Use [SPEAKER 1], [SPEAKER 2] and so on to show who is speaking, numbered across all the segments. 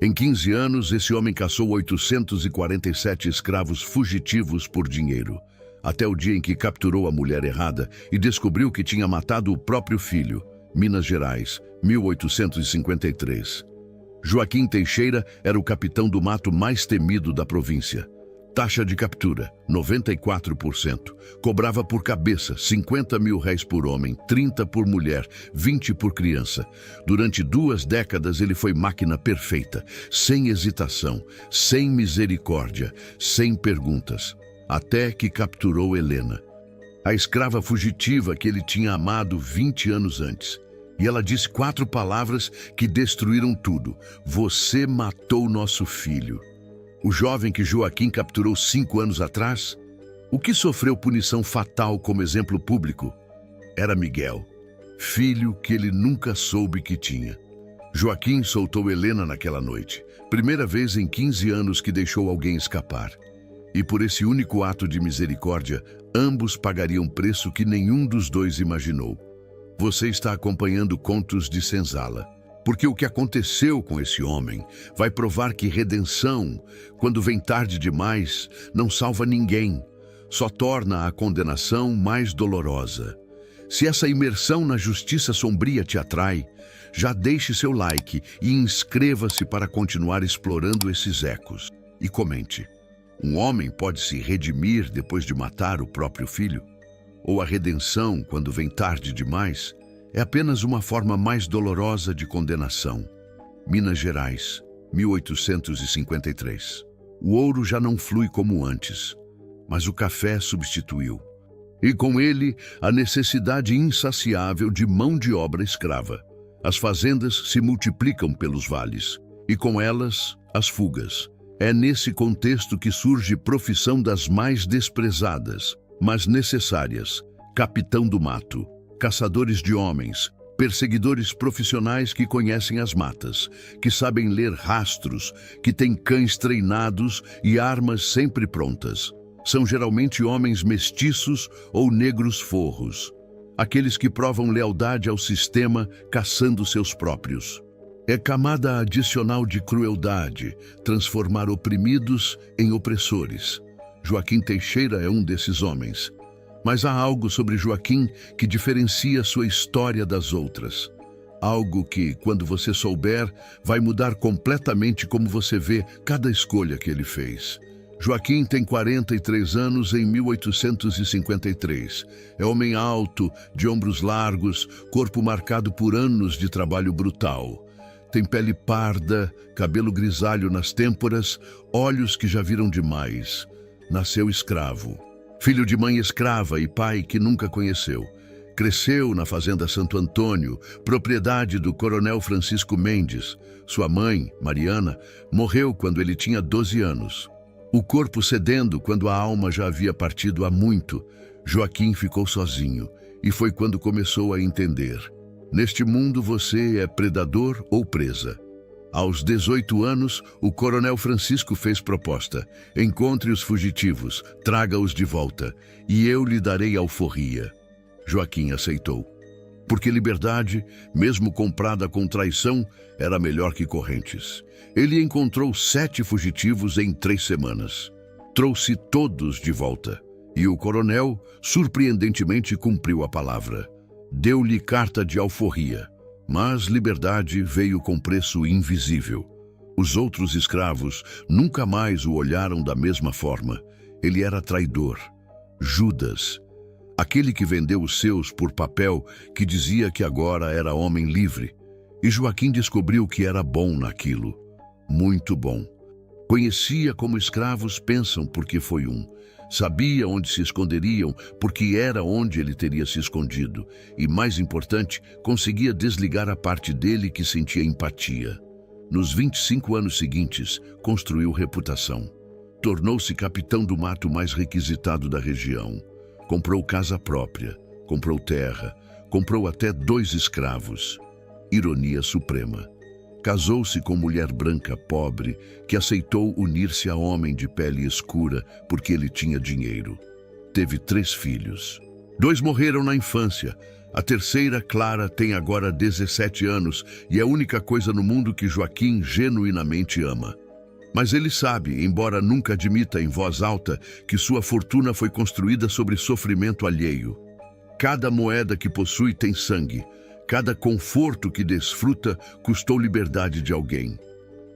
[SPEAKER 1] Em 15 anos, esse homem caçou 847 escravos fugitivos por dinheiro, até o dia em que capturou a mulher errada e descobriu que tinha matado o próprio filho. Minas Gerais, 1853. Joaquim Teixeira era o capitão do mato mais temido da província. Taxa de captura, 94%. Cobrava por cabeça, 50 mil réis por homem, 30 por mulher, 20 por criança. Durante 2 décadas ele foi máquina perfeita, sem hesitação, sem misericórdia, sem perguntas. Até que capturou Helena, a escrava fugitiva que ele tinha amado 20 anos antes. E ela disse 4 palavras que destruíram tudo. Você matou nosso filho. O jovem que Joaquim capturou 5 anos atrás, o que sofreu punição fatal como exemplo público, era Miguel, filho que ele nunca soube que tinha. Joaquim soltou Helena naquela noite, primeira vez em 15 anos que deixou alguém escapar. E por esse único ato de misericórdia, ambos pagariam preço que nenhum dos dois imaginou. Você está acompanhando Contos de Senzala. Porque o que aconteceu com esse homem vai provar que redenção, quando vem tarde demais, não salva ninguém, só torna a condenação mais dolorosa. Se essa imersão na justiça sombria te atrai, já deixe seu like e inscreva-se para continuar explorando esses ecos. E comente: um homem pode se redimir depois de matar o próprio filho? Ou a redenção, quando vem tarde demais, é apenas uma forma mais dolorosa de condenação? Minas Gerais, 1853. O ouro já não flui como antes, mas o café substituiu. E com ele, a necessidade insaciável de mão de obra escrava. As fazendas se multiplicam pelos vales, e com elas, as fugas. É nesse contexto que surge profissão das mais desprezadas, mas necessárias: capitão do mato. Caçadores de homens, perseguidores profissionais que conhecem as matas, que sabem ler rastros, que têm cães treinados e armas sempre prontas. São geralmente homens mestiços ou negros forros, aqueles que provam lealdade ao sistema caçando seus próprios. É camada adicional de crueldade transformar oprimidos em opressores. Joaquim Teixeira é um desses homens. Mas há algo sobre Joaquim que diferencia sua história das outras. Algo que, quando você souber, vai mudar completamente como você vê cada escolha que ele fez. Joaquim tem 43 anos em 1853. É homem alto, de ombros largos, corpo marcado por anos de trabalho brutal. Tem pele parda, cabelo grisalho nas têmporas, olhos que já viram demais. Nasceu escravo. Filho de mãe escrava e pai que nunca conheceu. Cresceu na fazenda Santo Antônio, propriedade do coronel Francisco Mendes. Sua mãe, Mariana, morreu quando ele tinha 12 anos. O corpo cedendo quando a alma já havia partido há muito, Joaquim ficou sozinho e foi quando começou a entender: neste mundo você é predador ou presa. Aos 18 anos, o coronel Francisco fez proposta: encontre os fugitivos, traga-os de volta, e eu lhe darei alforria. Joaquim aceitou, porque liberdade, mesmo comprada com traição, era melhor que correntes. Ele encontrou 7 fugitivos em 3 semanas. Trouxe todos de volta, e o coronel, surpreendentemente, cumpriu a palavra. Deu-lhe carta de alforria. Mas liberdade veio com preço invisível. Os outros escravos nunca mais o olharam da mesma forma. Ele era traidor. Judas, aquele que vendeu os seus por papel que dizia que agora era homem livre. E Joaquim descobriu que era bom naquilo. Muito bom. Conhecia como escravos pensam porque foi um. Sabia onde se esconderiam, porque era onde ele teria se escondido. E, mais importante, conseguia desligar a parte dele que sentia empatia. Nos 25 anos seguintes, construiu reputação. Tornou-se capitão do mato mais requisitado da região. Comprou casa própria, comprou terra, comprou até 2 escravos. Ironia suprema. Casou-se com mulher branca pobre que aceitou unir-se a homem de pele escura porque ele tinha dinheiro. Teve 3 filhos. 2 morreram na infância. A terceira, Clara, tem agora 17 anos e é a única coisa no mundo que Joaquim genuinamente ama. Mas ele sabe, embora nunca admita em voz alta, que sua fortuna foi construída sobre sofrimento alheio. Cada moeda que possui tem sangue. Cada conforto que desfruta custou liberdade de alguém.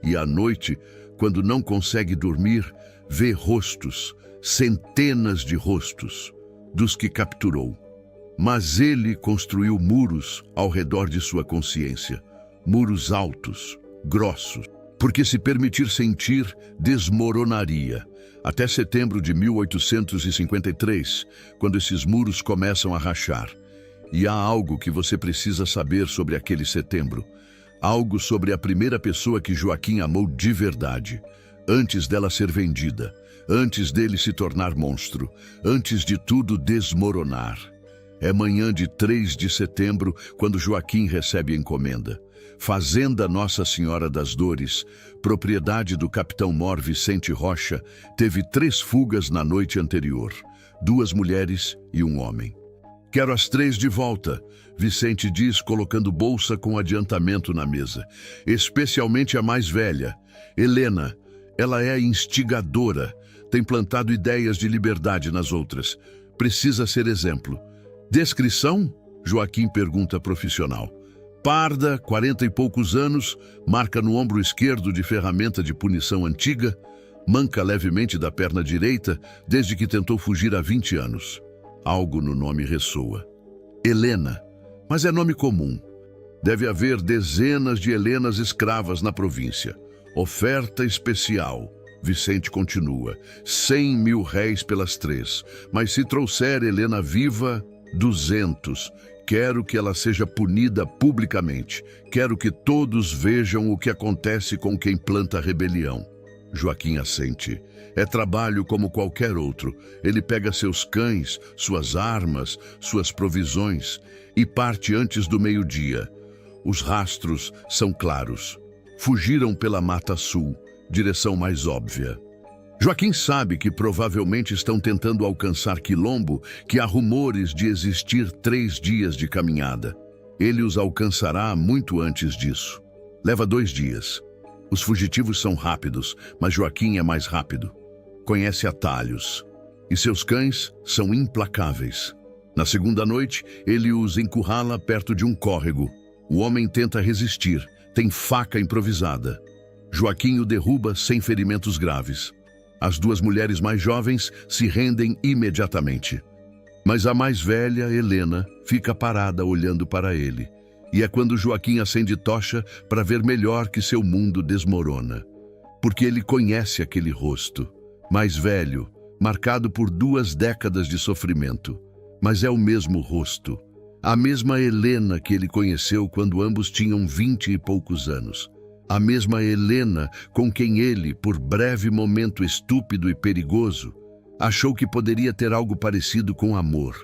[SPEAKER 1] E à noite, quando não consegue dormir, vê rostos, centenas de rostos, dos que capturou. Mas ele construiu muros ao redor de sua consciência. Muros altos, grossos, porque se permitir sentir, desmoronaria. Até setembro de 1853, quando esses muros começam a rachar. E há algo que você precisa saber sobre aquele setembro. Algo sobre a primeira pessoa que Joaquim amou de verdade. Antes dela ser vendida. Antes dele se tornar monstro. Antes de tudo desmoronar. É manhã de 3 de setembro, quando Joaquim recebe a encomenda. Fazenda Nossa Senhora das Dores, propriedade do capitão Mor Vicente Rocha, teve 3 fugas na noite anterior. 2 mulheres e 1 homem. Quero as 3 de volta, Vicente diz, colocando bolsa com adiantamento na mesa. Especialmente a mais velha, Helena. Ela é a instigadora, tem plantado ideias de liberdade nas outras. Precisa ser exemplo. Descrição? Joaquim pergunta profissional. Parda, 40 e poucos anos, marca no ombro esquerdo de ferramenta de punição antiga, manca levemente da perna direita desde que tentou fugir há 20 anos. Algo no nome ressoa. Helena, mas é nome comum. Deve haver dezenas de Helenas escravas na província. Oferta especial. Vicente continua. 100 mil réis pelas 3. Mas se trouxer Helena viva, 200. Quero que ela seja punida publicamente. Quero que todos vejam o que acontece com quem planta rebelião. Joaquim assente. É trabalho como qualquer outro. Ele pega seus cães, suas armas, suas provisões e parte antes do meio-dia. Os rastros são claros. Fugiram pela Mata Sul, direção mais óbvia. Joaquim sabe que provavelmente estão tentando alcançar Quilombo, que há rumores de existir 3 dias de caminhada. Ele os alcançará muito antes disso. Leva 2 dias. Os fugitivos são rápidos, mas Joaquim é mais rápido. Conhece atalhos. E seus cães são implacáveis. Na segunda noite, ele os encurrala perto de um córrego. O homem tenta resistir, tem faca improvisada. Joaquim o derruba sem ferimentos graves. As 2 mulheres mais jovens se rendem imediatamente. Mas a mais velha, Helena, fica parada olhando para ele. E é quando Joaquim acende tocha para ver melhor que seu mundo desmorona. Porque ele conhece aquele rosto. Mais velho, marcado por 2 décadas de sofrimento. Mas é o mesmo rosto. A mesma Helena que ele conheceu quando ambos tinham 20 e poucos anos. A mesma Helena com quem ele, por breve momento estúpido e perigoso, achou que poderia ter algo parecido com amor.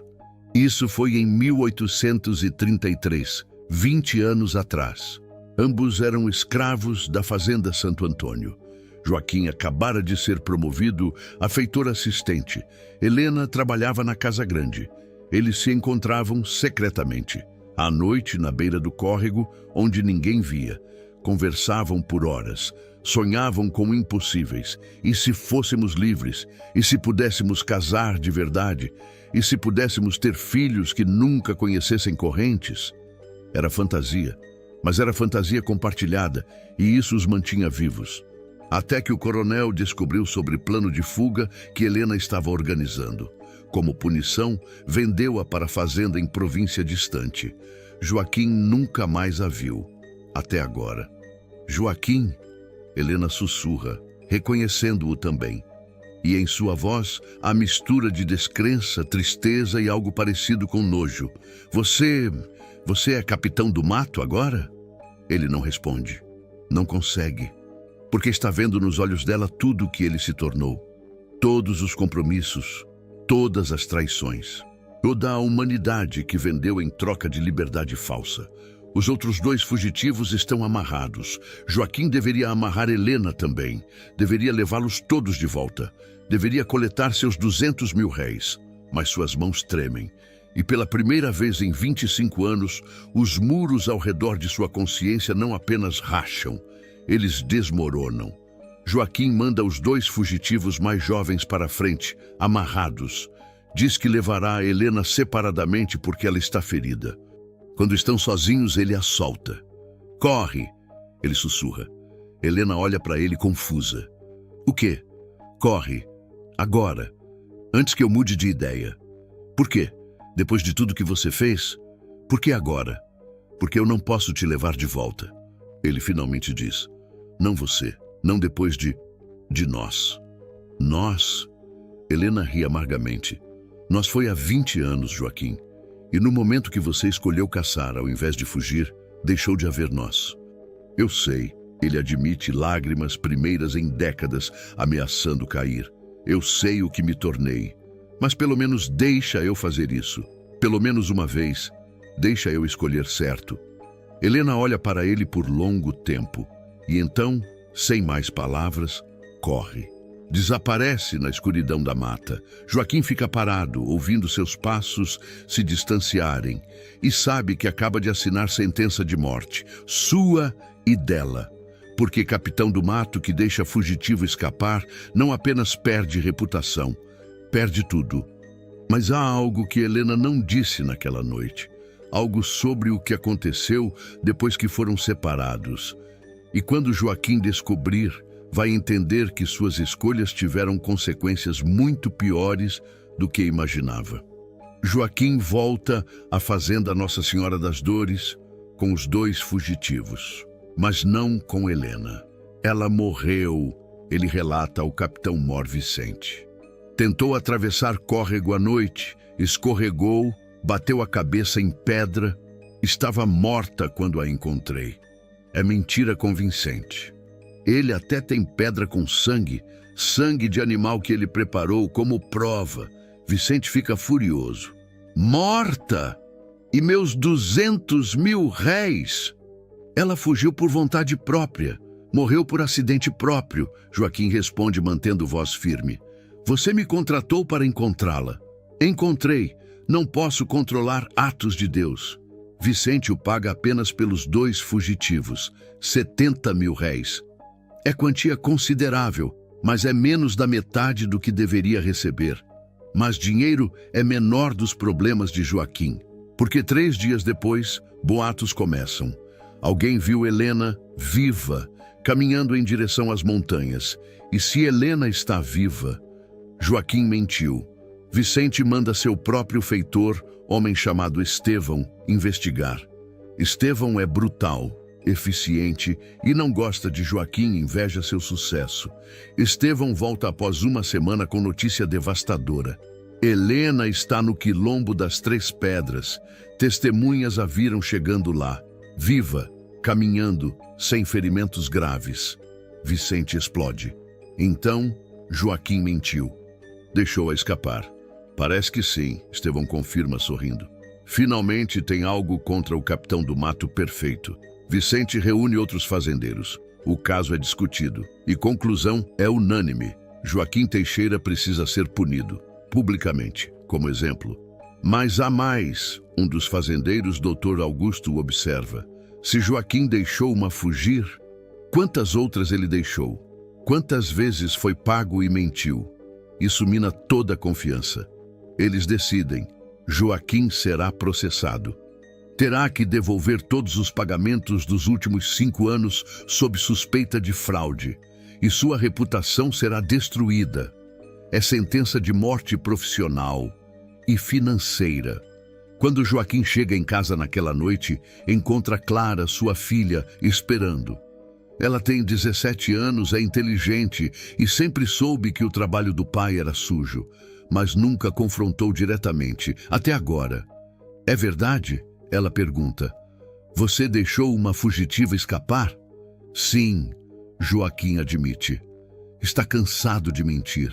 [SPEAKER 1] Isso foi em 1833, 20 anos atrás. Ambos eram escravos da Fazenda Santo Antônio. Joaquim acabara de ser promovido a feitor assistente. Helena trabalhava na Casa Grande. Eles se encontravam secretamente, à noite na beira do córrego, onde ninguém via. Conversavam por horas, sonhavam com impossíveis. E se fôssemos livres? E se pudéssemos casar de verdade? E se pudéssemos ter filhos que nunca conhecessem correntes? Era fantasia, mas era fantasia compartilhada, e isso os mantinha vivos. Até que o coronel descobriu sobre plano de fuga que Helena estava organizando. Como punição, vendeu-a para a fazenda em província distante. Joaquim nunca mais a viu, até agora. Joaquim, Helena sussurra, reconhecendo-o também. E em sua voz, há mistura de descrença, tristeza e algo parecido com nojo. Você é capitão do mato agora? Ele não responde. Não consegue. Porque está vendo nos olhos dela tudo o que ele se tornou. Todos os compromissos, todas as traições. Toda a humanidade que vendeu em troca de liberdade falsa. Os outros 2 fugitivos estão amarrados. Joaquim deveria amarrar Helena também. Deveria levá-los todos de volta. Deveria coletar seus 200 mil réis. Mas suas mãos tremem. E pela primeira vez em 25 anos, os muros ao redor de sua consciência não apenas racham, eles desmoronam. Joaquim manda os 2 fugitivos mais jovens para a frente, amarrados. Diz que levará a Helena separadamente porque ela está ferida. Quando estão sozinhos, ele a solta. Corre, ele sussurra. Helena olha para ele confusa. O quê? Corre. Agora. Antes que eu mude de ideia. Por quê? Depois de tudo que você fez? Por que agora? Porque eu não posso te levar de volta. Ele finalmente diz. Não você. Não depois de nós. Nós? Helena ri amargamente. Nós foi há 20 anos, Joaquim. E no momento que você escolheu caçar ao invés de fugir, deixou de haver nós. Eu sei, ele admite, lágrimas primeiras em décadas ameaçando cair. Eu sei o que me tornei. Mas pelo menos deixa eu fazer isso. Pelo menos uma vez. Deixa eu escolher certo. Helena olha para ele por longo tempo. E então, sem mais palavras, corre. Desaparece na escuridão da mata. Joaquim fica parado, ouvindo seus passos se distanciarem. E sabe que acaba de assinar sentença de morte. Sua e dela. Porque capitão do mato que deixa fugitivo escapar não apenas perde reputação, perde tudo. Mas há algo que Helena não disse naquela noite. Algo sobre o que aconteceu depois que foram separados. E quando Joaquim descobrir, vai entender que suas escolhas tiveram consequências muito piores do que imaginava. Joaquim volta à fazenda Nossa Senhora das Dores com os 2 fugitivos. Mas não com Helena. Ela morreu, ele relata ao capitão Mor Vicente. Tentou atravessar córrego à noite, escorregou, bateu a cabeça em pedra, estava morta quando a encontrei. É mentira convincente. Ele até tem pedra com sangue, sangue de animal que ele preparou como prova. Vicente fica furioso. Morta! E meus 200 mil réis! Ela fugiu por vontade própria. Morreu por acidente próprio, Joaquim responde mantendo voz firme. Você me contratou para encontrá-la. Encontrei. Não posso controlar atos de Deus. Vicente o paga apenas pelos 2 fugitivos, 70 mil réis. É quantia considerável, mas é menos da metade do que deveria receber. Mas dinheiro é menor dos problemas de Joaquim, porque 3 dias depois, boatos começam. Alguém viu Helena viva, caminhando em direção às montanhas. E se Helena está viva, Joaquim mentiu. Vicente manda seu próprio feitor, homem chamado Estevão, investigar. Estevão é brutal, eficiente e não gosta de Joaquim, inveja seu sucesso. Estevão volta após uma semana com notícia devastadora. Helena está no quilombo das 3 pedras. Testemunhas a viram chegando lá. Viva, caminhando, sem ferimentos graves. Vicente explode. Então, Joaquim mentiu. Deixou-a escapar. Parece que sim, Estevão confirma sorrindo. Finalmente tem algo contra o capitão do mato perfeito. Vicente reúne outros fazendeiros. O caso é discutido. E conclusão é unânime. Joaquim Teixeira precisa ser punido, publicamente, como exemplo. Mas há mais. Um dos fazendeiros, Dr. Augusto, observa. Se Joaquim deixou uma fugir, quantas outras ele deixou? Quantas vezes foi pago e mentiu? Isso mina toda a confiança. Eles decidem. Joaquim será processado. Terá que devolver todos os pagamentos dos últimos 5 anos sob suspeita de fraude. E sua reputação será destruída. É sentença de morte profissional e financeira. Quando Joaquim chega em casa naquela noite, encontra Clara, sua filha, esperando. Ela tem 17 anos, é inteligente e sempre soube que o trabalho do pai era sujo, mas nunca confrontou diretamente, até agora. É verdade? Ela pergunta. Você deixou uma fugitiva escapar? Sim, Joaquim admite. Está cansado de mentir.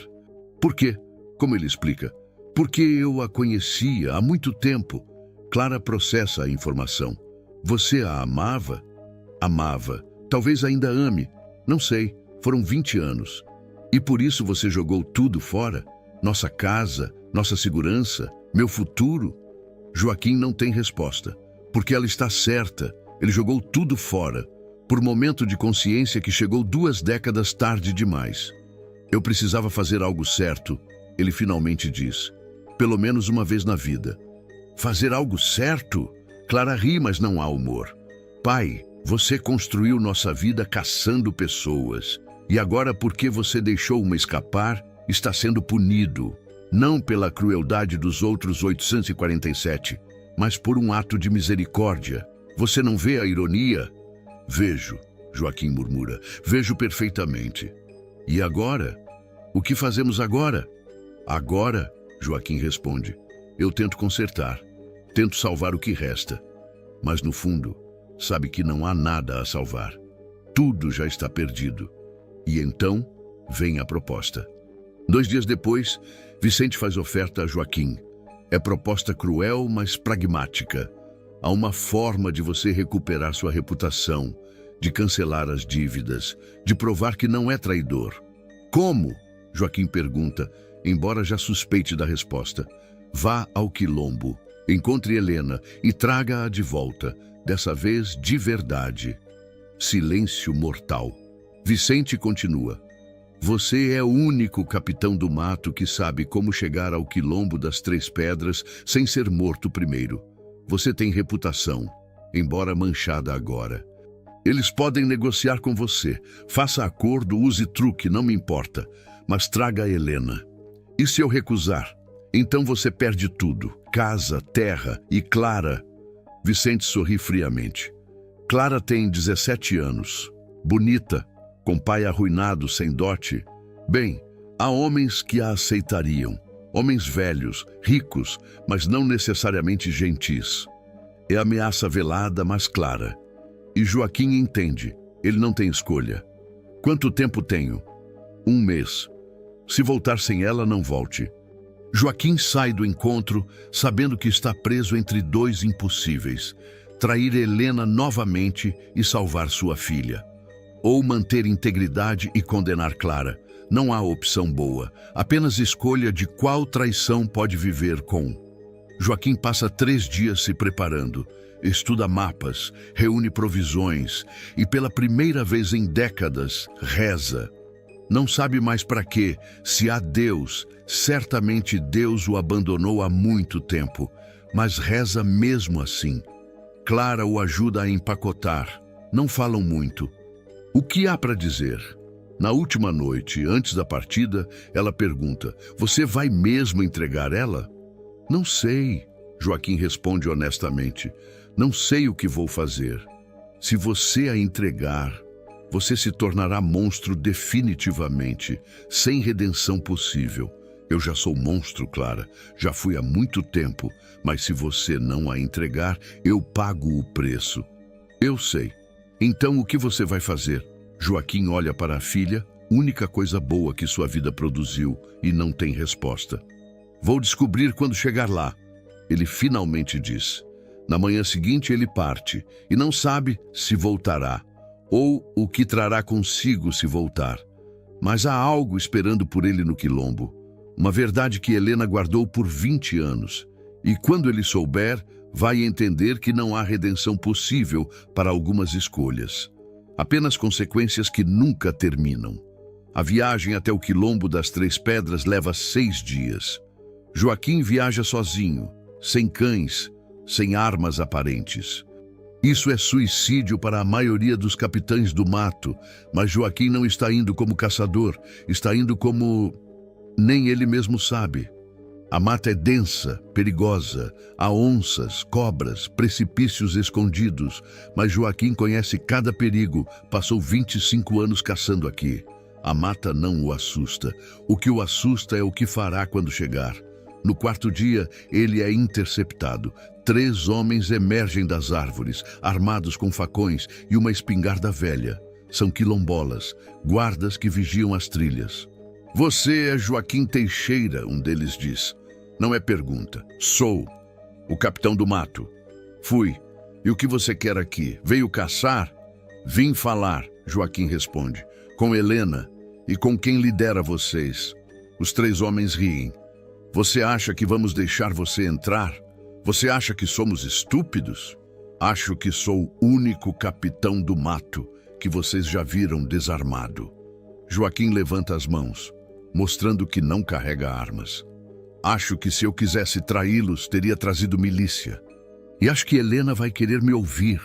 [SPEAKER 1] Por quê? Como ele explica? Porque eu a conhecia há muito tempo. Clara processa a informação. Você a amava? Amava. Talvez ainda ame. Não sei. Foram 20 anos. E por isso você jogou tudo fora? Nossa casa, nossa segurança, meu futuro? Joaquim não tem resposta, porque ela está certa. Ele jogou tudo fora, por momento de consciência que chegou 2 décadas tarde demais. Eu precisava fazer algo certo, ele finalmente diz. Pelo menos uma vez na vida. Fazer algo certo? Clara ri, mas não há humor. Pai, você construiu nossa vida caçando pessoas. E agora, porque você deixou uma escapar, está sendo punido. Não pela crueldade dos outros 847, mas por um ato de misericórdia. Você não vê a ironia? Vejo, Joaquim murmura. Vejo perfeitamente. E agora? O que fazemos agora? Agora, Joaquim responde, eu tento consertar. Tento salvar o que resta. Mas no fundo, sabe que não há nada a salvar. Tudo já está perdido. E então, vem a proposta. 2 dias depois, Vicente faz oferta a Joaquim. É proposta cruel, mas pragmática. Há uma forma de você recuperar sua reputação, de cancelar as dívidas, de provar que não é traidor. Como? Joaquim pergunta, embora já suspeite da resposta. Vá ao Quilombo, encontre Helena e traga-a de volta, dessa vez de verdade. Silêncio mortal. Vicente continua. Você é o único capitão do mato que sabe como chegar ao Quilombo das 3 Pedras sem ser morto primeiro. Você tem reputação, embora manchada agora. Eles podem negociar com você. Faça acordo, use truque, não me importa. Mas traga a Helena. E se eu recusar? Então você perde tudo. Casa, terra e Clara. Vicente sorri friamente. Clara tem 17 anos. Bonita, com pai arruinado, sem dote. Bem, há homens que a aceitariam. Homens velhos, ricos, mas não necessariamente gentis. É ameaça velada, mas clara. E Joaquim entende. Ele não tem escolha. Quanto tempo tenho? 1 mês. Se voltar sem ela, não volte. Joaquim sai do encontro sabendo que está preso entre 2 impossíveis. Trair Helena novamente e salvar sua filha. Ou manter integridade e condenar Clara. Não há opção boa. Apenas escolha de qual traição pode viver com. Joaquim passa 3 dias se preparando. Estuda mapas, reúne provisões e pela primeira vez em décadas, reza. Não sabe mais para quê. Se há Deus, certamente Deus o abandonou há muito tempo, mas reza mesmo assim. Clara o ajuda a empacotar. Não falam muito. O que há para dizer? Na última noite, antes da partida, ela pergunta, você vai mesmo entregar ela? Não sei, Joaquim responde honestamente. Não sei o que vou fazer. Se você a entregar, você se tornará monstro definitivamente, sem redenção possível. Eu já sou monstro, Clara. Já fui há muito tempo, mas se você não a entregar, eu pago o preço. Eu sei. Então o que você vai fazer? Joaquim olha para a filha, única coisa boa que sua vida produziu, e não tem resposta. Vou descobrir quando chegar lá. Ele finalmente diz. Na manhã seguinte ele parte, e não sabe se voltará, ou o que trará consigo se voltar. Mas há algo esperando por ele no Quilombo. Uma verdade que Helena guardou por 20 anos. E quando ele souber, vai entender que não há redenção possível para algumas escolhas. Apenas consequências que nunca terminam. A viagem até o Quilombo das 3 Pedras leva 6 dias. Joaquim viaja sozinho, sem cães, sem armas aparentes. Isso é suicídio para a maioria dos capitães do mato, mas Joaquim não está indo como caçador, está indo como... nem ele mesmo sabe. A mata é densa, perigosa, há onças, cobras, precipícios escondidos, mas Joaquim conhece cada perigo, passou 25 anos caçando aqui. A mata não o assusta. O que o assusta é o que fará quando chegar. No 4º dia, ele é interceptado. 3 homens emergem das árvores, armados com facões e uma espingarda velha. São quilombolas, guardas que vigiam as trilhas. Você é Joaquim Teixeira, um deles diz. Não é pergunta. Sou o capitão do mato. Fui. E o que você quer aqui? Veio caçar? Vim falar, Joaquim responde. Com Helena e com quem lidera vocês. Os 3 homens riem. Você acha que vamos deixar você entrar? Você acha que somos estúpidos? Acho que sou o único capitão do mato que vocês já viram desarmado. Joaquim levanta as mãos, mostrando que não carrega armas. Acho que se eu quisesse traí-los, teria trazido milícia. E acho que Helena vai querer me ouvir.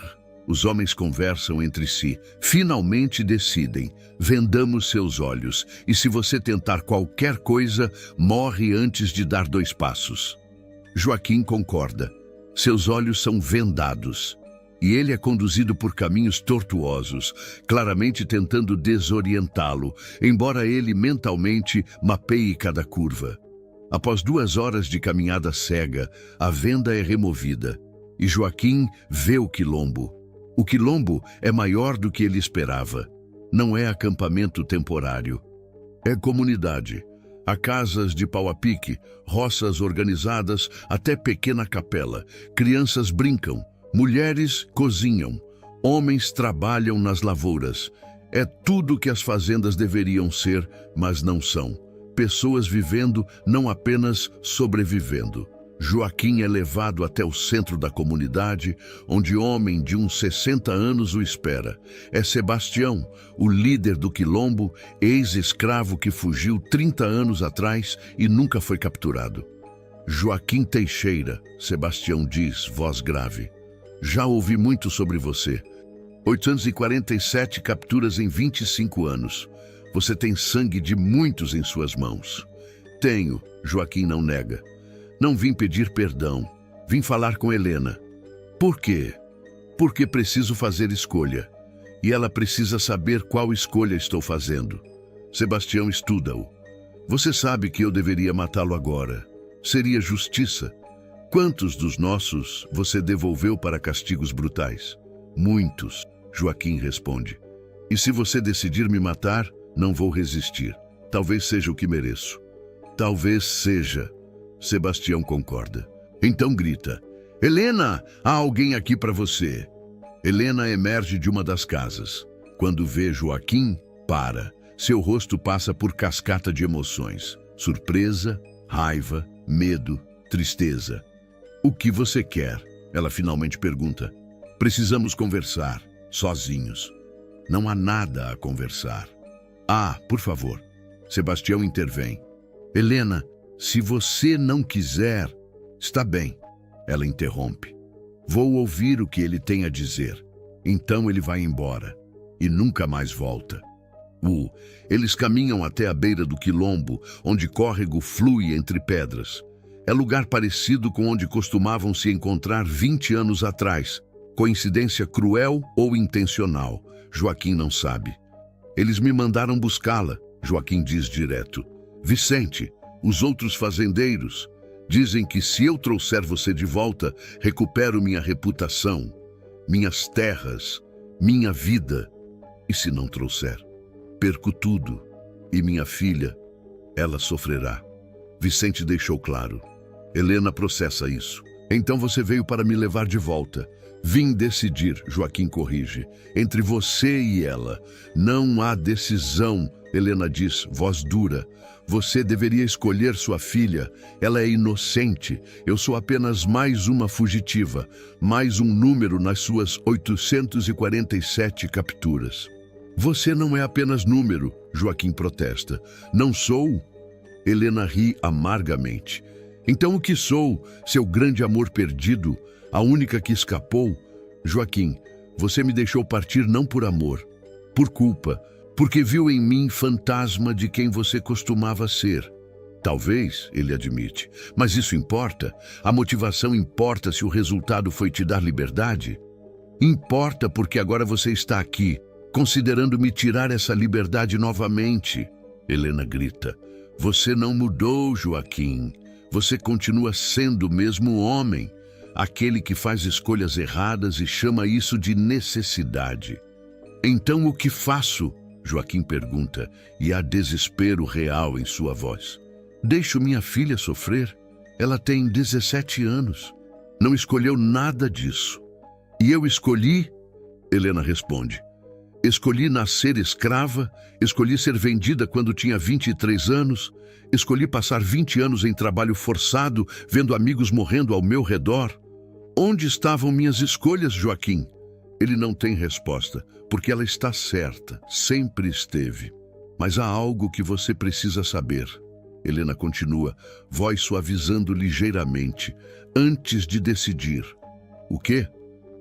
[SPEAKER 1] Os homens conversam entre si. Finalmente decidem. Vendamos seus olhos. E se você tentar qualquer coisa, morre antes de dar 2 passos. Joaquim concorda. Seus olhos são vendados. E ele é conduzido por caminhos tortuosos, claramente tentando desorientá-lo, embora ele mentalmente mapeie cada curva. Após 2 horas de caminhada cega, a venda é removida. E Joaquim vê o quilombo. O quilombo é maior do que ele esperava. Não é acampamento temporário. É comunidade. Há casas de pau a pique, roças organizadas, até pequena capela. Crianças brincam, mulheres cozinham, homens trabalham nas lavouras. É tudo que as fazendas deveriam ser, mas não são. Pessoas vivendo, não apenas sobrevivendo. Joaquim é levado até o centro da comunidade, onde homem de uns 60 anos o espera. É Sebastião, o líder do quilombo, ex-escravo que fugiu 30 anos atrás e nunca foi capturado. Joaquim Teixeira, Sebastião diz, voz grave. Já ouvi muito sobre você. 847 capturas em 25 anos. Você tem sangue de muitos em suas mãos. Tenho, Joaquim não nega. Não vim pedir perdão, vim falar com Helena. Por quê? Porque preciso fazer escolha. E ela precisa saber qual escolha estou fazendo. Sebastião estuda-o. Você sabe que eu deveria matá-lo agora. Seria justiça. Quantos dos nossos você devolveu para castigos brutais? Muitos, Joaquim responde. E se você decidir me matar, não vou resistir. Talvez seja o que mereço. Talvez seja. Sebastião concorda. Então grita. Helena, há alguém aqui para você. Helena emerge de uma das casas. Quando vê Joaquim, para. Seu rosto passa por cascata de emoções. Surpresa, raiva, medo, tristeza. O que você quer? Ela finalmente pergunta. Precisamos conversar, sozinhos. Não há nada a conversar. Ah, por favor. Sebastião intervém. Helena, se você não quiser, está bem. Ela interrompe. Vou ouvir o que ele tem a dizer. Então ele vai embora e nunca mais volta. Eles caminham até a beira do quilombo, onde córrego flui entre pedras. É lugar parecido com onde costumavam se encontrar 20 anos atrás. Coincidência cruel ou intencional? Joaquim não sabe. Eles me mandaram buscá-la, Joaquim diz direto. Vicente, os outros fazendeiros, dizem que se eu trouxer você de volta, recupero minha reputação, minhas terras, minha vida. E se não trouxer, perco tudo. E minha filha, ela sofrerá. Vicente deixou claro. Helena processa isso. Então você veio para me levar de volta. Vim decidir, Joaquim corrige. Entre você e ela. Não há decisão, Helena diz, voz dura. Você deveria escolher sua filha. Ela é inocente. Eu sou apenas mais uma fugitiva. Mais um número nas suas 847 capturas. Você não é apenas número, Joaquim protesta. Não sou? Helena ri amargamente. Então o que sou? Seu grande amor perdido? A única que escapou? Joaquim, você me deixou partir não por amor, por culpa, porque viu em mim fantasma de quem você costumava ser. Talvez, ele admite, mas isso importa? A motivação importa se o resultado foi te dar liberdade? Importa porque agora você está aqui, considerando me tirar essa liberdade novamente. Helena grita. Você não mudou, Joaquim. Você continua sendo o mesmo homem, aquele que faz escolhas erradas e chama isso de necessidade. Então o que faço? Joaquim pergunta, e há desespero real em sua voz. Deixo minha filha sofrer? Ela tem 17 anos. Não escolheu nada disso. E eu escolhi? Helena responde. Escolhi nascer escrava, escolhi ser vendida quando tinha 23 anos, escolhi passar 20 anos em trabalho forçado, vendo amigos morrendo ao meu redor. Onde estavam minhas escolhas, Joaquim? Ele não tem resposta, porque ela está certa, sempre esteve. Mas há algo que você precisa saber. Helena continua, voz suavizando ligeiramente, antes de decidir. O quê?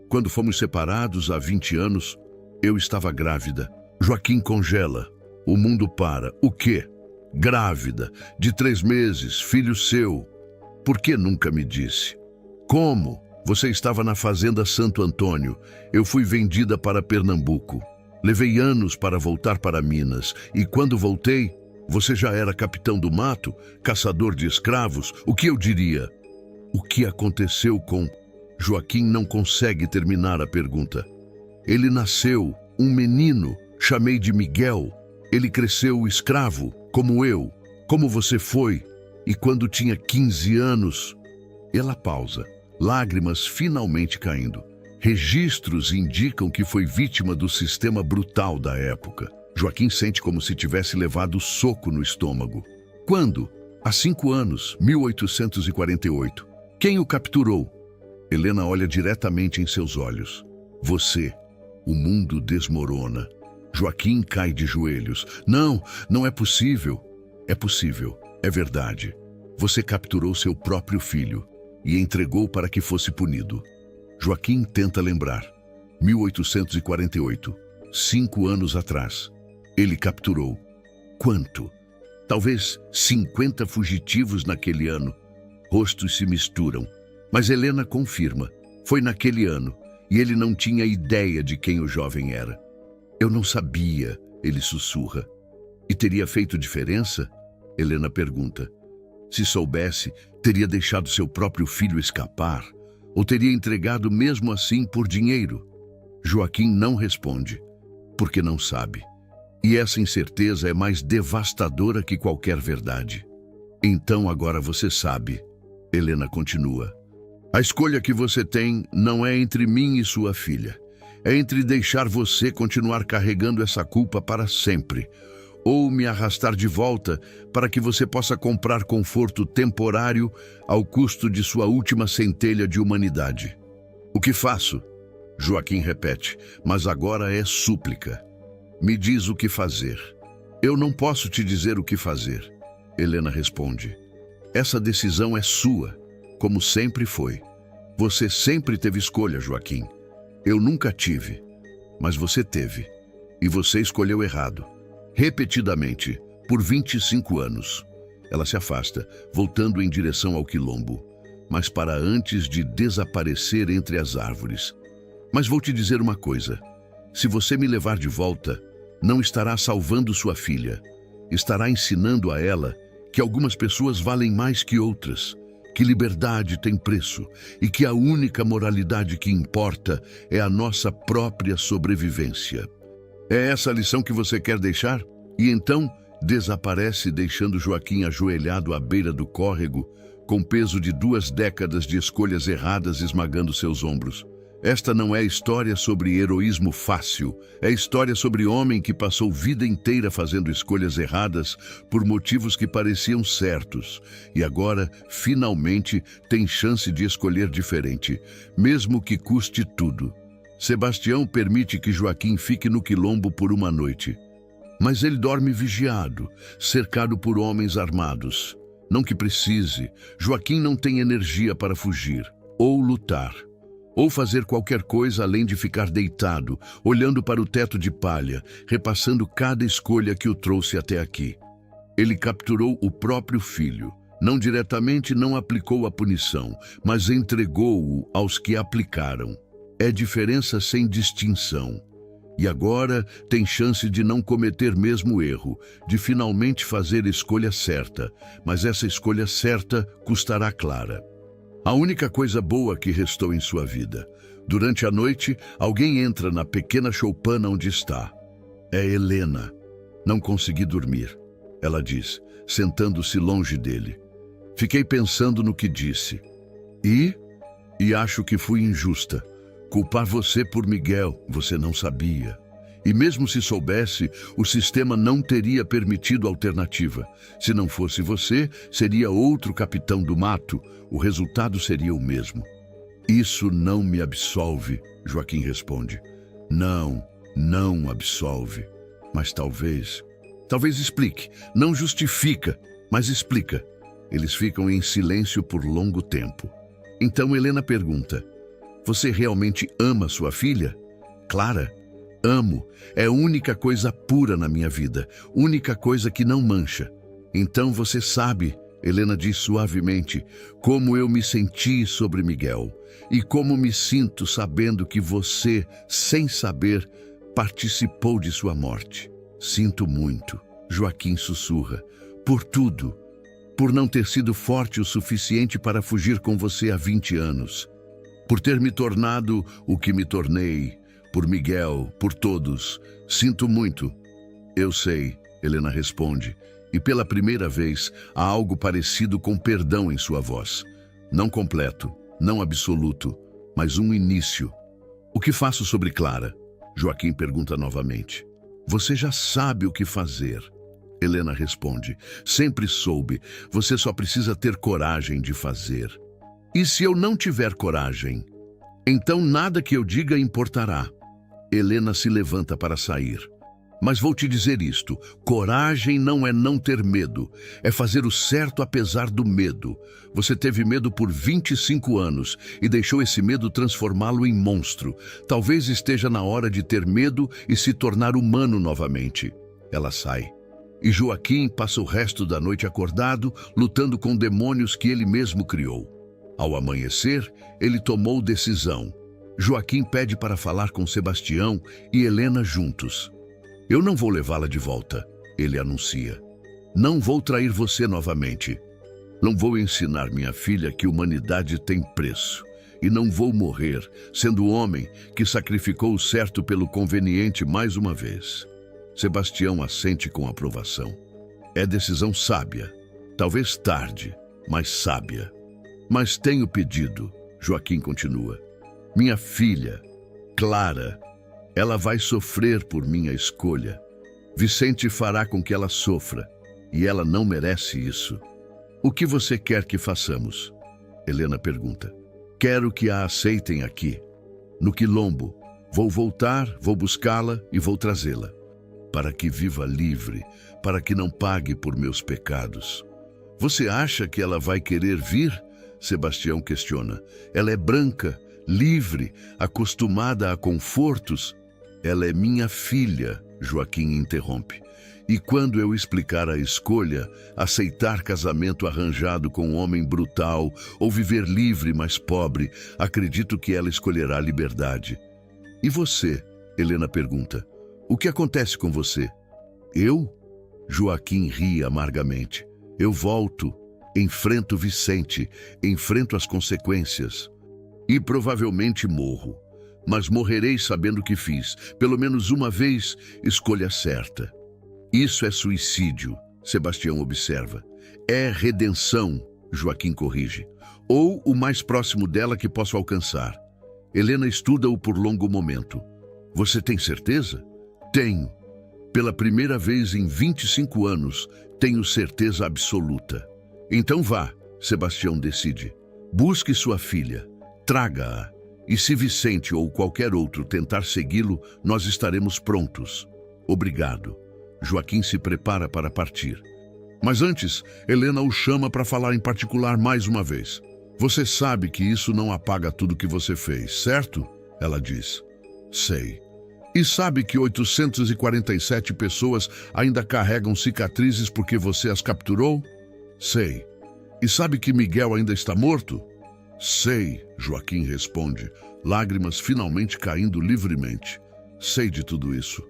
[SPEAKER 1] Quando fomos separados há 20 anos, eu estava grávida. Joaquim congela. O mundo para. O quê? Grávida, de 3 meses, filho seu. Por que nunca me disse? Como? Você estava na fazenda Santo Antônio. Eu fui vendida para Pernambuco. Levei anos para voltar para Minas. E quando voltei, você já era capitão do mato, caçador de escravos. O que eu diria? O que aconteceu com... Joaquim não consegue terminar a pergunta. Ele nasceu, um menino, chamei de Miguel. Ele cresceu escravo, como eu, como você foi. E quando tinha 15 anos... Ela pausa, lágrimas finalmente caindo. Registros indicam que foi vítima do sistema brutal da época. Joaquim sente como se tivesse levado soco no estômago. Quando? Há 5 anos, 1848. Quem o capturou? Helena olha diretamente em seus olhos. Você. O mundo desmorona. Joaquim cai de joelhos. Não, não é possível. É possível, é verdade. Você capturou seu próprio filho e entregou para que fosse punido. Joaquim tenta lembrar. 1848, 5 anos atrás. Ele capturou. Quanto? Talvez 50 fugitivos naquele ano. Rostos se misturam. Mas Helena confirma. Foi naquele ano. E ele não tinha ideia de quem o jovem era. Eu não sabia, ele sussurra. E teria feito diferença? Helena pergunta. Se soubesse, teria deixado seu próprio filho escapar? Ou teria entregado mesmo assim por dinheiro? Joaquim não responde, porque não sabe. E essa incerteza é mais devastadora que qualquer verdade. Então agora você sabe, Helena continua. A escolha que você tem não é entre mim e sua filha. É entre deixar você continuar carregando essa culpa para sempre, ou me arrastar de volta para que você possa comprar conforto temporário ao custo de sua última centelha de humanidade. O que faço? Joaquim repete, mas agora é súplica. Me diz o que fazer. Eu não posso te dizer o que fazer. Helena responde. Essa decisão é sua, como sempre foi. Você sempre teve escolha, Joaquim. Eu nunca tive, mas você teve. E você escolheu errado. Repetidamente, por 25 anos. Ela se afasta, voltando em direção ao quilombo, mas para antes de desaparecer entre as árvores. Mas vou te dizer uma coisa. Se você me levar de volta, não estará salvando sua filha. Estará ensinando a ela que algumas pessoas valem mais que outras, que liberdade tem preço e que a única moralidade que importa é a nossa própria sobrevivência. É essa a lição que você quer deixar? E então desaparece, deixando Joaquim ajoelhado à beira do córrego, com peso de 2 décadas de escolhas erradas esmagando seus ombros. Esta não é história sobre heroísmo fácil, é história sobre homem que passou vida inteira fazendo escolhas erradas por motivos que pareciam certos e agora, finalmente, tem chance de escolher diferente, mesmo que custe tudo. Sebastião permite que Joaquim fique no quilombo por uma noite, mas ele dorme vigiado, cercado por homens armados. Não que precise, Joaquim não tem energia para fugir ou lutar, ou fazer qualquer coisa além de ficar deitado, olhando para o teto de palha, repassando cada escolha que o trouxe até aqui. Ele capturou o próprio filho. Não diretamente não aplicou a punição, mas entregou-o aos que aplicaram. É diferença sem distinção. E agora tem chance de não cometer mesmo erro, de finalmente fazer a escolha certa, mas essa escolha certa custará Clara. A única coisa boa que restou em sua vida. Durante a noite, alguém entra na pequena choupana onde está. É Helena. Não consegui dormir, ela diz, sentando-se longe dele. Fiquei pensando no que disse. E acho que fui injusta. Culpar você por Miguel, você não sabia. E mesmo se soubesse, o sistema não teria permitido alternativa. Se não fosse você, seria outro capitão do mato. O resultado seria o mesmo. Isso não me absolve, Joaquim responde. Não, não absolve. Mas talvez explique. Não justifica, mas explica. Eles ficam em silêncio por longo tempo. Então Helena pergunta: você realmente ama sua filha? Clara? Amo. É a única coisa pura na minha vida. Única coisa que não mancha. Então você sabe, Helena diz suavemente, como eu me senti sobre Miguel. E como me sinto sabendo que você, sem saber, participou de sua morte. Sinto muito, Joaquim sussurra, por tudo. Por não ter sido forte o suficiente para fugir com você há 20 anos. Por ter me tornado o que me tornei. Por Miguel, por todos. Sinto muito. Eu sei, Helena responde. E pela primeira vez há algo parecido com perdão em sua voz. Não completo, não absoluto, mas um início. O que faço sobre Clara? Joaquim pergunta novamente. Você já sabe o que fazer. Helena responde. Sempre soube. Você só precisa ter coragem de fazer. E se eu não tiver coragem? Então nada que eu diga importará. Helena se levanta para sair. Mas vou te dizer isto, coragem não é não ter medo, é fazer o certo apesar do medo. Você teve medo por 25 anos e deixou esse medo transformá-lo em monstro. Talvez esteja na hora de ter medo e se tornar humano novamente. Ela sai. E Joaquim passa o resto da noite acordado, lutando com demônios que ele mesmo criou. Ao amanhecer, ele tomou decisão. Joaquim pede para falar com Sebastião e Helena juntos. Eu não vou levá-la de volta, ele anuncia. Não vou trair você novamente. Não vou ensinar minha filha que humanidade tem preço. E não vou morrer, sendo o homem que sacrificou o certo pelo conveniente mais uma vez. Sebastião assente com aprovação. É decisão sábia. Talvez tarde, mas sábia. Mas tenho pedido, Joaquim continua. Minha filha, Clara, ela vai sofrer por minha escolha. Vicente fará com que ela sofra, e ela não merece isso. O que você quer que façamos? Helena pergunta. Quero que a aceitem aqui, no Quilombo. Vou voltar, vou buscá-la e vou trazê-la. Para que viva livre, para que não pague por meus pecados. Você acha que ela vai querer vir? Sebastião questiona. Ela é branca, livre, acostumada a confortos. Ela é minha filha, Joaquim interrompe. E quando eu explicar a escolha, aceitar casamento arranjado com um homem brutal ou viver livre, mas pobre, acredito que ela escolherá a liberdade. E você? Helena pergunta. O que acontece com você? Eu? Joaquim ri amargamente. Eu volto, enfrento Vicente, enfrento as consequências. E provavelmente morro. Mas morrerei sabendo o que fiz. Pelo menos uma vez, escolha certa. Isso é suicídio, Sebastião observa. É redenção, Joaquim corrige. Ou o mais próximo dela que posso alcançar. Helena estuda-o por longo momento. Você tem certeza? Tenho. Pela primeira vez em 25 anos, tenho certeza absoluta. Então vá, Sebastião decide. Busque sua filha. Traga-a. E se Vicente ou qualquer outro tentar segui-lo, nós estaremos prontos. Obrigado. Joaquim se prepara para partir. Mas antes, Helena o chama para falar em particular mais uma vez. Você sabe que isso não apaga tudo que você fez, certo? Ela diz. Sei. E sabe que 847 pessoas ainda carregam cicatrizes porque você as capturou? Sei. E sabe que Miguel ainda está morto? Sei, Joaquim responde, lágrimas finalmente caindo livremente. Sei de tudo isso.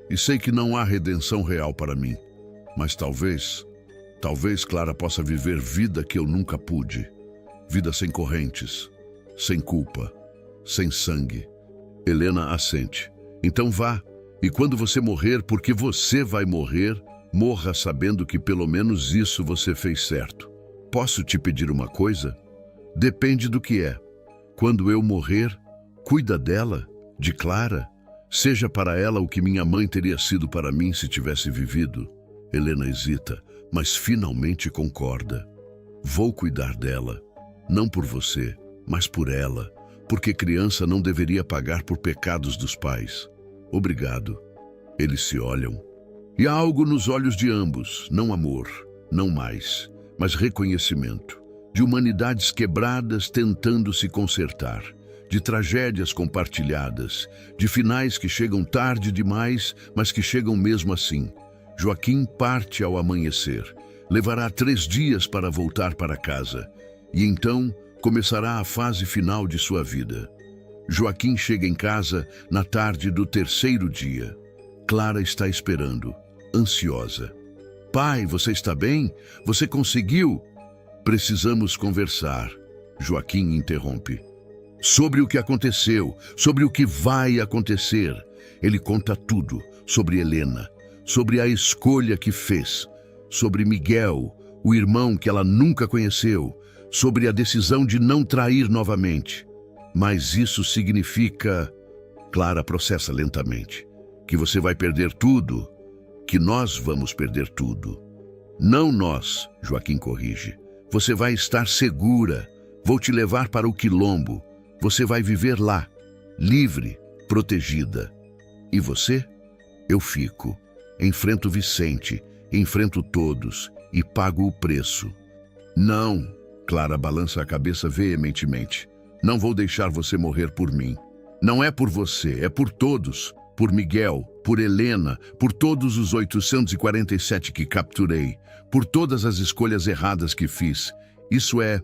[SPEAKER 1] E sei que não há redenção real para mim. Mas talvez Clara possa viver vida que eu nunca pude. Vida sem correntes, sem culpa, sem sangue. Helena assente. Então vá, e quando você morrer, porque você vai morrer, morra sabendo que pelo menos isso você fez certo. Posso te pedir uma coisa? Depende do que é. Quando eu morrer, cuida dela, de Clara. Seja para ela o que minha mãe teria sido para mim se tivesse vivido. Helena hesita, mas finalmente concorda. Vou cuidar dela, não por você, mas por ela, porque criança não deveria pagar por pecados dos pais. Obrigado. Eles se olham. E há algo nos olhos de ambos, não amor, não mais, mas reconhecimento, de humanidades quebradas tentando se consertar, de tragédias compartilhadas, de finais que chegam tarde demais, mas que chegam mesmo assim. Joaquim parte ao amanhecer. Levará 3 dias para voltar para casa. E então começará a fase final de sua vida. Joaquim chega em casa na tarde do 3º dia. Clara está esperando, ansiosa. Pai, você está bem? Você conseguiu? Precisamos conversar. Joaquim interrompe. Sobre o que aconteceu, sobre o que vai acontecer. Ele conta tudo, sobre Helena, sobre a escolha que fez, sobre Miguel, o irmão que ela nunca conheceu, sobre a decisão de não trair novamente. Mas isso significa... Clara processa lentamente. Que você vai perder tudo, que nós vamos perder tudo. Não nós, Joaquim corrige. Você vai estar segura. Vou te levar para o quilombo. Você vai viver lá, livre, protegida. E você? Eu fico. Enfrento Vicente, enfrento todos e pago o preço. Não, Clara balança a cabeça veementemente. Não vou deixar você morrer por mim. Não é por você, é por todos. Por Miguel, por Helena, por todos os 847 que capturei, por todas as escolhas erradas que fiz. Isso é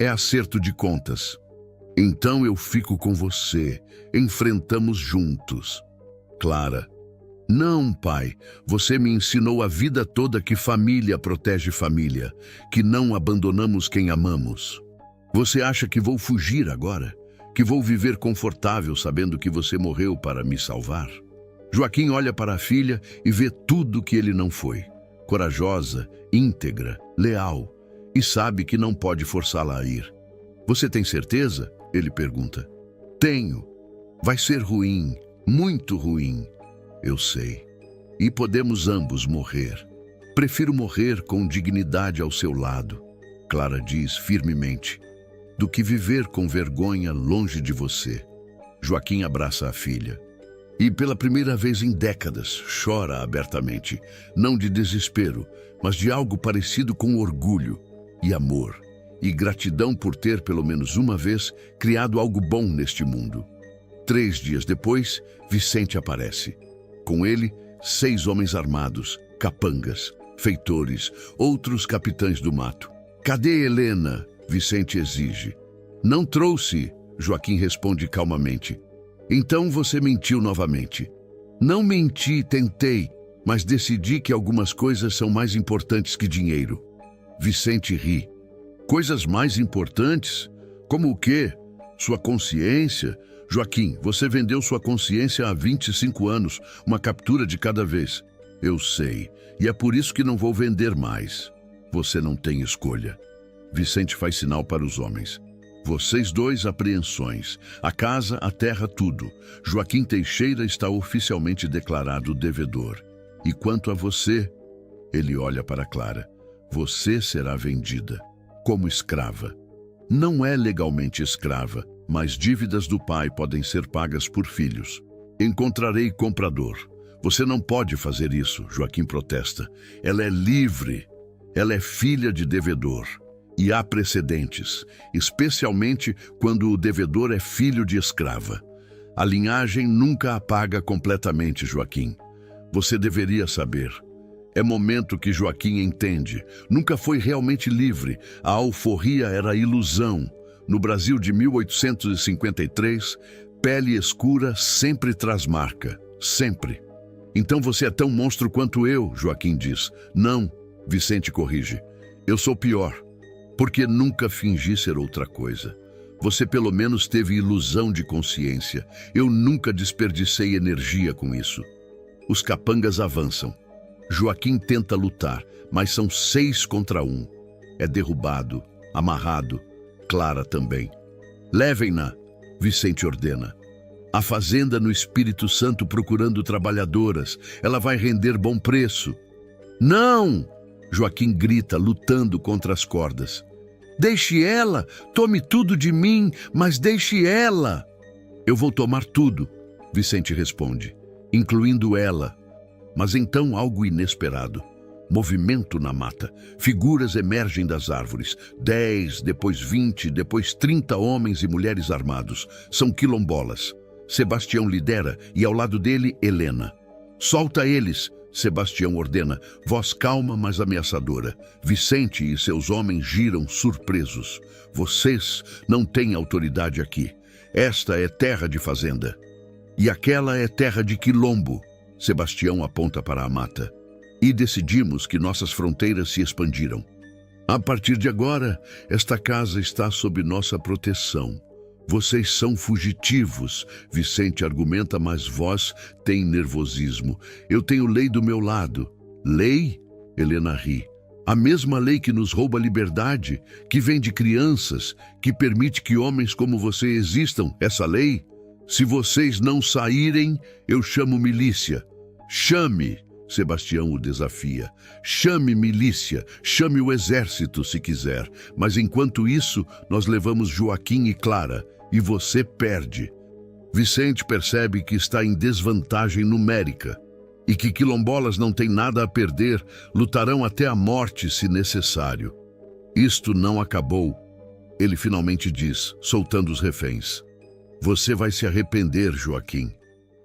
[SPEAKER 1] acerto de contas. Então eu fico com você, enfrentamos juntos. Clara. Não, pai, você me ensinou a vida toda que família protege família, que não abandonamos quem amamos. Você acha que vou fugir agora? Que vou viver confortável sabendo que você morreu para me salvar? Joaquim olha para a filha e vê tudo que ele não foi. Corajosa, íntegra, leal, e sabe que não pode forçá-la a ir. Você tem certeza? Ele pergunta. Tenho. Vai ser ruim, muito ruim. Eu sei. E podemos ambos morrer. Prefiro morrer com dignidade ao seu lado, Clara diz firmemente, do que viver com vergonha longe de você. Joaquim abraça a filha. E pela primeira vez em décadas, chora abertamente, não de desespero, mas de algo parecido com orgulho e amor, e gratidão por ter, pelo menos uma vez, criado algo bom neste mundo. 3 dias depois, Vicente aparece. Com ele, 6 homens armados, capangas, feitores, outros capitães do mato. Cadê Helena? Vicente exige. Não trouxe, Joaquim responde calmamente. Então você mentiu novamente. Não menti, tentei, mas decidi que algumas coisas são mais importantes que dinheiro. Vicente ri. Coisas mais importantes? Como o quê? Sua consciência? Joaquim, você vendeu sua consciência há 25 anos, uma captura de cada vez. Eu sei, e é por isso que não vou vender mais. Você não tem escolha. Vicente faz sinal para os homens. Vocês 2 apreensões, a casa, a terra, tudo. Joaquim Teixeira está oficialmente declarado devedor. E quanto a você, ele olha para Clara, você será vendida, como escrava. Não é legalmente escrava, mas dívidas do pai podem ser pagas por filhos. Encontrarei comprador. Você não pode fazer isso, Joaquim protesta. Ela é livre, ela é filha de devedor. E há precedentes, especialmente quando o devedor é filho de escrava. A linhagem nunca apaga completamente, Joaquim. Você deveria saber. É momento que Joaquim entende. Nunca foi realmente livre. A alforria era ilusão. No Brasil de 1853, pele escura sempre traz marca. Sempre. Então você é tão monstro quanto eu, Joaquim diz. Não, Vicente corrige. Eu sou pior. Porque nunca fingi ser outra coisa. Você pelo menos teve ilusão de consciência. Eu nunca desperdicei energia com isso. Os capangas avançam. Joaquim tenta lutar, mas são 6 contra 1. É derrubado, amarrado. Clara também. Levem-na, Vicente ordena. A fazenda no Espírito Santo procurando trabalhadoras. Ela vai render bom preço. Não! Joaquim grita, lutando contra as cordas. Deixe ela, tome tudo de mim, mas deixe ela. Eu vou tomar tudo, Vicente responde, incluindo ela. Mas então algo inesperado. Movimento na mata. Figuras emergem das árvores. 10, depois 20, depois 30 homens e mulheres armados. São quilombolas. Sebastião lidera e ao lado dele, Helena. Solta eles, Sebastião ordena, voz calma, mas ameaçadora. Vicente e seus homens giram surpresos. Vocês não têm autoridade aqui. Esta é terra de fazenda. E aquela é terra de quilombo. Sebastião aponta para a mata. E decidimos que nossas fronteiras se expandiram. A partir de agora, esta casa está sob nossa proteção. Vocês são fugitivos, Vicente argumenta, mas vós tem nervosismo. Eu tenho lei do meu lado. Lei? Helena ri. A mesma lei que nos rouba a liberdade, que vem de crianças, que permite que homens como você existam. Essa lei? Se vocês não saírem, eu chamo milícia. Chame! Sebastião o desafia. Chame milícia, chame o exército se quiser. Mas enquanto isso, nós levamos Joaquim e Clara, e você perde. Vicente percebe que está em desvantagem numérica e que quilombolas não têm nada a perder, lutarão até a morte se necessário. Isto não acabou, ele finalmente diz, soltando os reféns. Você vai se arrepender, Joaquim.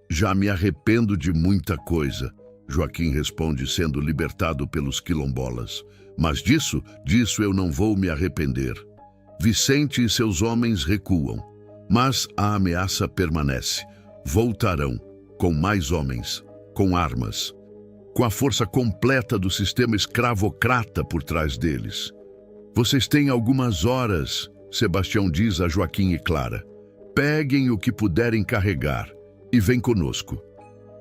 [SPEAKER 1] Já me arrependo de muita coisa. Joaquim responde, sendo libertado pelos quilombolas. Mas disso eu não vou me arrepender. Vicente e seus homens recuam, mas a ameaça permanece. Voltarão, com mais homens, com armas, com a força completa do sistema escravocrata por trás deles. Vocês têm algumas horas, Sebastião diz a Joaquim e Clara. Peguem o que puderem carregar e vem conosco.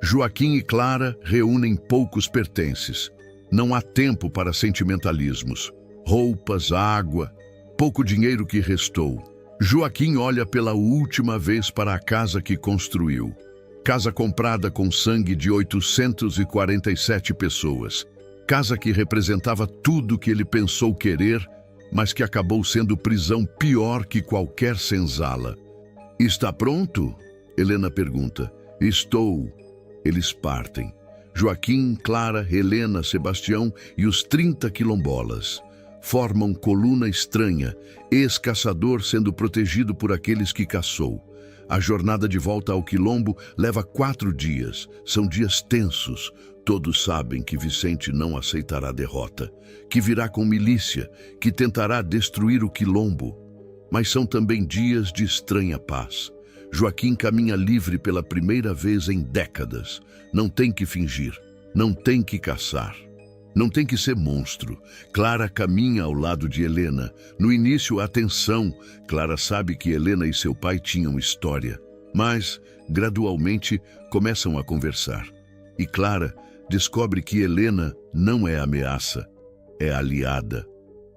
[SPEAKER 1] Joaquim e Clara reúnem poucos pertences. Não há tempo para sentimentalismos. Roupas, água, pouco dinheiro que restou. Joaquim olha pela última vez para a casa que construiu. Casa comprada com sangue de 847 pessoas. Casa que representava tudo que ele pensou querer, mas que acabou sendo prisão pior que qualquer senzala. Está pronto? Helena pergunta. Estou. Eles partem. Joaquim, Clara, Helena, Sebastião e os 30 quilombolas. Formam coluna estranha, ex-caçador sendo protegido por aqueles que caçou. A jornada de volta ao quilombo leva 4 dias. São dias tensos. Todos sabem que Vicente não aceitará a derrota, que virá com milícia, que tentará destruir o quilombo. Mas são também dias de estranha paz. Joaquim caminha livre pela primeira vez em décadas. Não tem que fingir, não tem que caçar, não tem que ser monstro. Clara caminha ao lado de Helena. No início, há tensão. Clara sabe que Helena e seu pai tinham história, mas, gradualmente, começam a conversar. E Clara descobre que Helena não é ameaça, é aliada.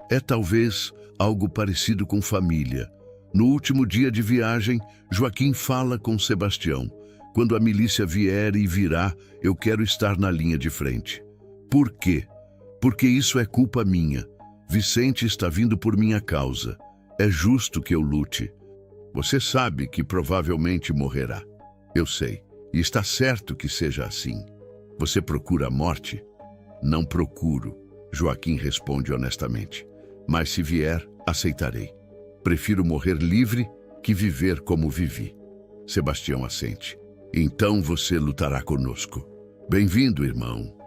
[SPEAKER 1] É talvez algo parecido com família. No último dia de viagem, Joaquim fala com Sebastião. Quando a milícia vier e virá, eu quero estar na linha de frente. Por quê? Porque isso é culpa minha. Vicente está vindo por minha causa. É justo que eu lute. Você sabe que provavelmente morrerá. Eu sei. E está certo que seja assim. Você procura a morte? Não procuro, Joaquim responde honestamente. Mas se vier, aceitarei. Prefiro morrer livre que viver como vivi. Sebastião assente. Então você lutará conosco. Bem-vindo, irmão.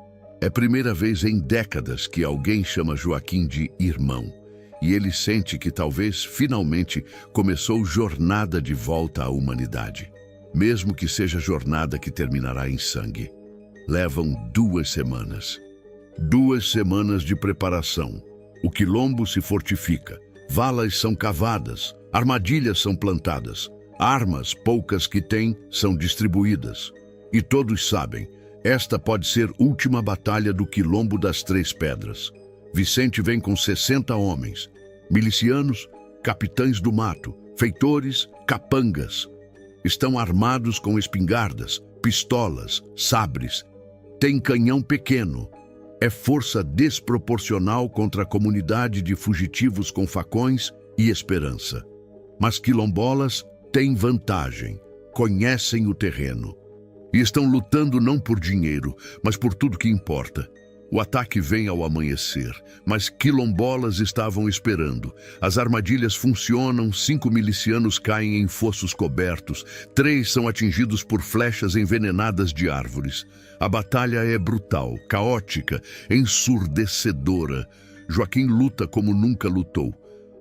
[SPEAKER 1] É a primeira vez em décadas que alguém chama Joaquim de irmão. E ele sente que talvez, finalmente, começou jornada de volta à humanidade. Mesmo que seja jornada que terminará em sangue. Levam 2 semanas. 2 semanas de preparação. O quilombo se fortifica. Valas são cavadas, armadilhas são plantadas, armas, poucas que têm, são distribuídas. E todos sabem, esta pode ser última batalha do quilombo das 3 pedras. Vicente vem com 60 homens, milicianos, capitães do mato, feitores, capangas. Estão armados com espingardas, pistolas, sabres. Tem canhão pequeno. É força desproporcional contra a comunidade de fugitivos com facões e esperança. Mas quilombolas têm vantagem, conhecem o terreno. E estão lutando não por dinheiro, mas por tudo que importa. O ataque vem ao amanhecer, mas quilombolas estavam esperando. As armadilhas funcionam, 5 milicianos caem em fossos cobertos, 3 são atingidos por flechas envenenadas de árvores. A batalha é brutal, caótica, ensurdecedora. Joaquim luta como nunca lutou.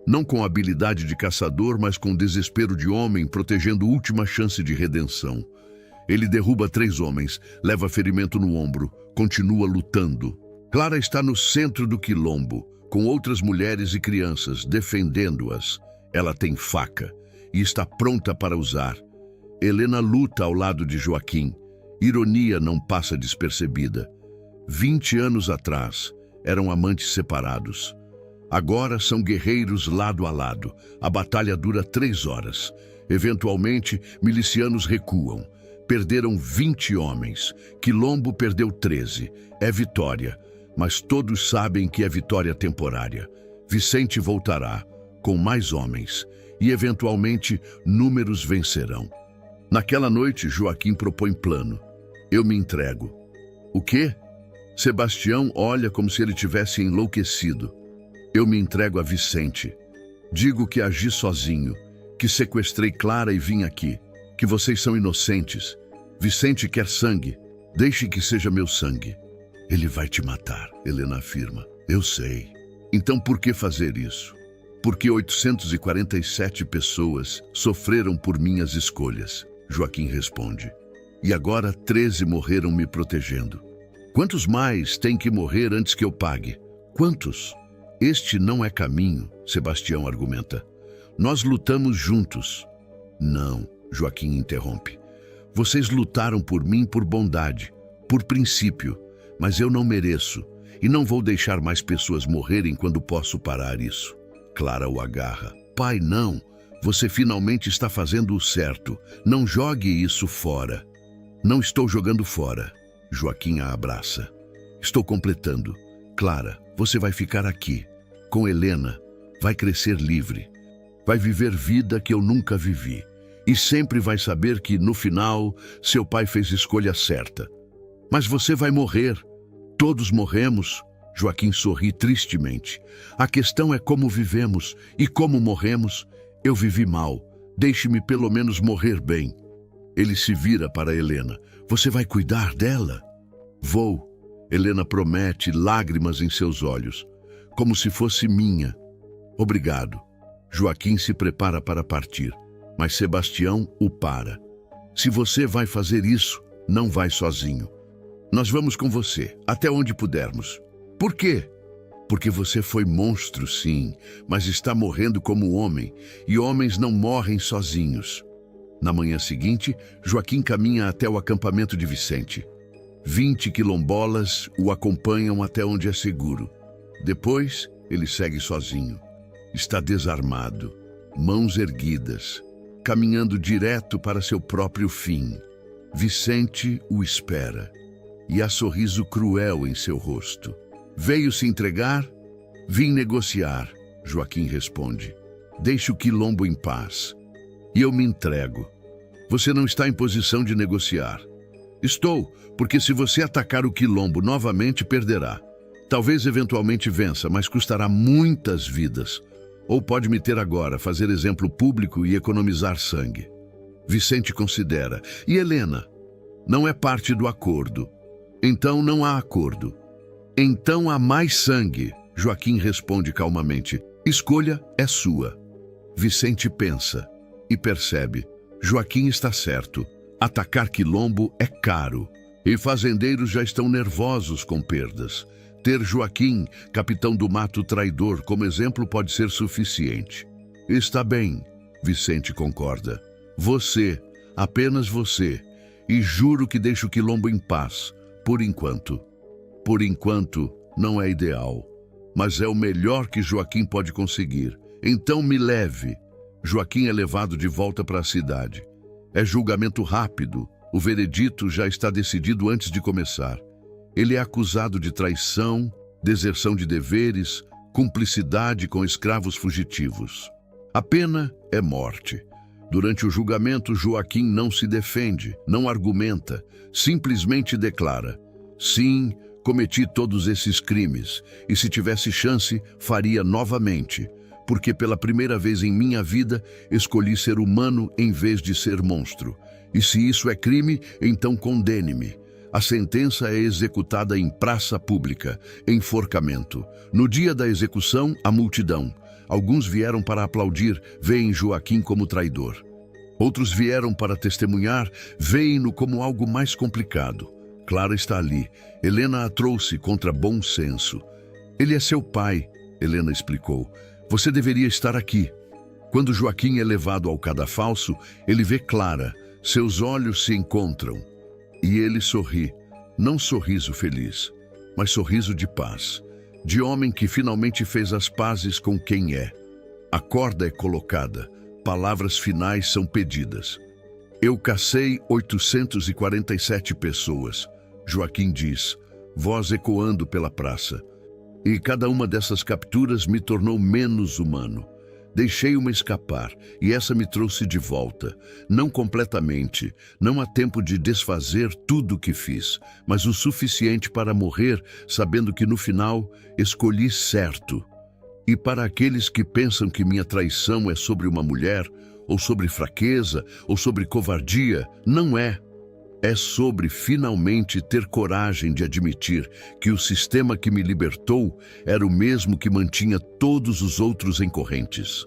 [SPEAKER 1] Não com habilidade de caçador, mas com desespero de homem, protegendo última chance de redenção. Ele derruba 3 homens, leva ferimento no ombro, continua lutando. Clara está no centro do quilombo, com outras mulheres e crianças, defendendo-as. Ela tem faca e está pronta para usar. Helena luta ao lado de Joaquim. Ironia não passa despercebida. 20 anos atrás, eram amantes separados. Agora são guerreiros lado a lado. A batalha dura 3 horas. Eventualmente, milicianos recuam. Perderam 20 homens. Quilombo perdeu 13. É vitória. Mas todos sabem que é vitória temporária. Vicente voltará, com mais homens. E, eventualmente, números vencerão. Naquela noite, Joaquim propõe plano. Eu me entrego. O quê? Sebastião olha como se ele tivesse enlouquecido. Eu me entrego a Vicente. Digo que agi sozinho, que sequestrei Clara e vim aqui. Que vocês são inocentes. Vicente quer sangue. Deixe que seja meu sangue. Ele vai te matar, Helena afirma. Eu sei. Então por que fazer isso? Porque 847 pessoas sofreram por minhas escolhas, Joaquim responde. E agora 13 morreram me protegendo. Quantos mais têm que morrer antes que eu pague? Quantos? Este não é caminho, Sebastião argumenta. Nós lutamos juntos. Não, Joaquim interrompe. Vocês lutaram por mim por bondade, por princípio, mas eu não mereço e não vou deixar mais pessoas morrerem quando posso parar isso. Clara o agarra. Pai, não. Você finalmente está fazendo o certo. Não jogue isso fora. Não estou jogando fora. Joaquim a abraça. Estou completando. Clara, você vai ficar aqui, com Helena. Vai crescer livre. Vai viver vida que eu nunca vivi. E sempre vai saber que, no final, seu pai fez escolha certa. Mas você vai morrer. Todos morremos. Joaquim sorri tristemente. A questão é como vivemos e como morremos. Eu vivi mal. Deixe-me pelo menos morrer bem. Ele se vira para Helena. Você vai cuidar dela? Vou. Helena promete, lágrimas em seus olhos. Como se fosse minha. Obrigado. Joaquim se prepara para partir. Mas Sebastião o para. Se você vai fazer isso, não vai sozinho. Nós vamos com você, até onde pudermos. Por quê? Porque você foi monstro, sim, mas está morrendo como homem, e homens não morrem sozinhos. Na manhã seguinte, Joaquim caminha até o acampamento de Vicente. 20 quilombolas o acompanham até onde é seguro. Depois, ele segue sozinho. Está desarmado, mãos erguidas, caminhando direto para seu próprio fim. Vicente o espera, e há sorriso cruel em seu rosto. Veio se entregar? Vim negociar, Joaquim responde. Deixe o quilombo em paz. E eu me entrego. Você não está em posição de negociar. Estou, porque se você atacar o quilombo novamente, perderá. Talvez eventualmente vença, mas custará muitas vidas. Ou pode me ter agora, fazer exemplo público e economizar sangue. Vicente considera. E Helena? Não é parte do acordo. Então não há acordo. Então há mais sangue, Joaquim responde calmamente. Escolha é sua. Vicente pensa e percebe. Joaquim está certo. Atacar quilombo é caro. E fazendeiros já estão nervosos com perdas. Ter Joaquim, capitão do mato traidor, como exemplo pode ser suficiente. Está bem, Vicente concorda. Você, apenas você. E juro que deixo o quilombo em paz, por enquanto. Por enquanto, não é ideal, mas é o melhor que Joaquim pode conseguir. Então me leve. Joaquim é levado de volta para a cidade. É julgamento rápido. O veredito já está decidido antes de começar. Ele é acusado de traição, deserção de deveres, cumplicidade com escravos fugitivos. A pena é morte. Durante o julgamento, Joaquim não se defende, não argumenta, simplesmente declara: sim, cometi todos esses crimes, e se tivesse chance, faria novamente, porque pela primeira vez em minha vida, escolhi ser humano em vez de ser monstro. E se isso é crime, então condene-me. A sentença é executada em praça pública, enforcamento. No dia da execução, a multidão. Alguns vieram para aplaudir, veem Joaquim como traidor. Outros vieram para testemunhar, veem-no como algo mais complicado. Clara está ali. Helena a trouxe contra bom senso. Ele é seu pai, Helena explicou. Você deveria estar aqui. Quando Joaquim é levado ao cadafalso, ele vê Clara. Seus olhos se encontram. E ele sorri. Não sorriso feliz, mas sorriso de paz. De homem que finalmente fez as pazes com quem é. A corda é colocada. Palavras finais são pedidas. Eu cacei 847 pessoas. Joaquim diz, voz ecoando pela praça. E cada uma dessas capturas me tornou menos humano. Deixei uma escapar, e essa me trouxe de volta. Não completamente, não há tempo de desfazer tudo o que fiz, mas o suficiente para morrer, sabendo que no final escolhi certo. E para aqueles que pensam que minha traição é sobre uma mulher, ou sobre fraqueza, ou sobre covardia, não é. É sobre finalmente ter coragem de admitir que o sistema que me libertou era o mesmo que mantinha todos os outros em correntes.